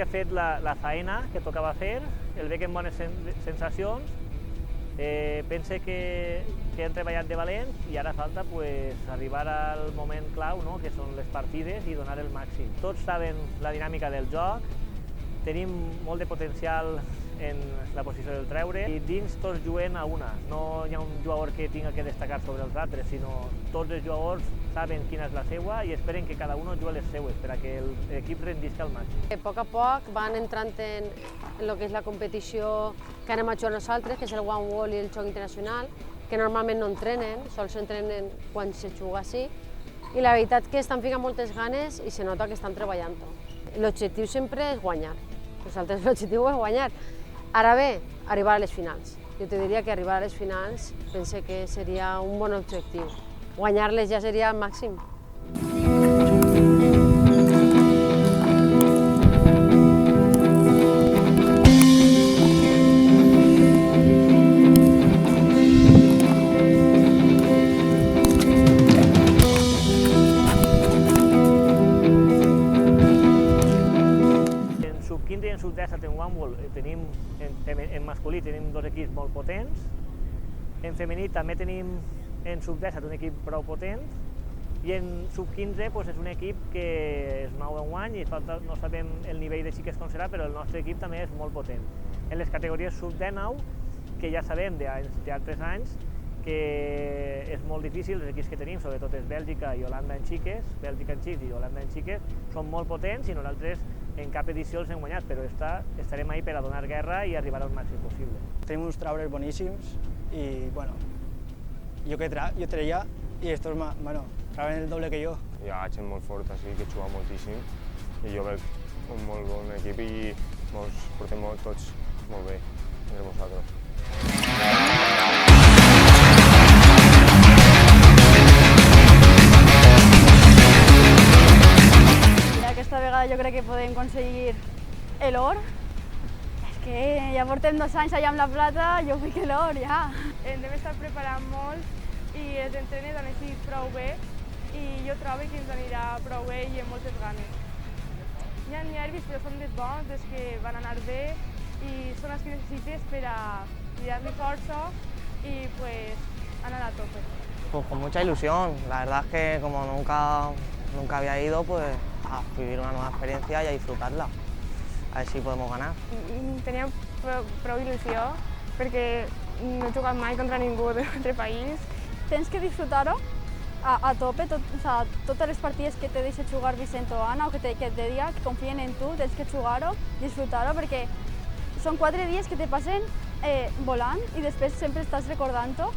que ha fet la faena que tocava fer, el veig amb bones sensacions, pense que han treballat de valent i ara falta arribar al moment clau, que són les partides, i donar el màxim. Tots saben la dinàmica del joc, tenim molt de potencial en la posició del treure i dins tots juguem a una. No hi ha un jugador que tingui que destacar sobre els altres, sinó tots els jugadors saben quina és la seva i esperen que cada un jugui les seues per a que l'equip rendisca al màxim. A poc a poc van entrant en el que és la competició que anem a jugar nosaltres, que és el One Wall i el joc internacional, que normalment no entrenen, sols entrenen quan se juga així, i la veritat que estan ficant moltes ganes i se nota que estan treballant-ho. L'objectiu sempre és guanyar, nosaltres l'objectiu és guanyar. Ara bé, arribar a les finals. Jo te diria que arribar a les finals pense que seria un bon objectiu. Guanyar-les ja seria el màxim. I en sub-17 en One Wall en masculí tenim dos equips molt potents, en femení també tenim en sub-17 un equip prou potent i en sub-15 és un equip que és nou enguany i no sabem el nivell de xiques com serà, però el nostre equip també és molt potent. En les categories sub-19, que ja sabem d'altres anys, que és molt difícil, els equips que tenim, sobretot és Bèlgica i Holanda en xiques, Bèlgica en xics i Holanda en xiques, són molt potents i nosaltres en cap edició els hem guanyat, però estarem ahí per a donar guerra i arribar al màxim possible. Tenim uns traures boníssims i, bueno, jo treia i estos, bueno, trauen el doble que jo. Hi ha gent molt forta, sí, que juga moltíssim i jo veig un molt bon equip i ens portem tots molt bé entre nosaltres. Aquesta vegada jo crec que podem aconseguir l'or. És que ja portem 2 anys allà amb la plata, jo vull que l'or, ja. Hem d'estar preparant molt i els entrenes han estat prou bé i jo trobo que ens anirà prou bé i amb moltes ganes. Hi ha nervis, però són dels bons, dels que van anar bé i són els que necessites per a tirar-li força i anar a tope. Pues con mucha ilusión, la verdad es que como nunca había ido, pues a vivir una nueva experiencia y a disfrutarla, a ver si podemos ganar. Tenia prou il·lusió perquè no he jugat mai contra ningú d'altre país. Tens que disfrutar-ho a tope, totes les partides que te deixa jugar Vicent o Anna o que te diga que confien en tu, tens que jugar-ho, disfrutar-ho, perquè són 4 dies que te passen volant i després sempre estàs recordant-ho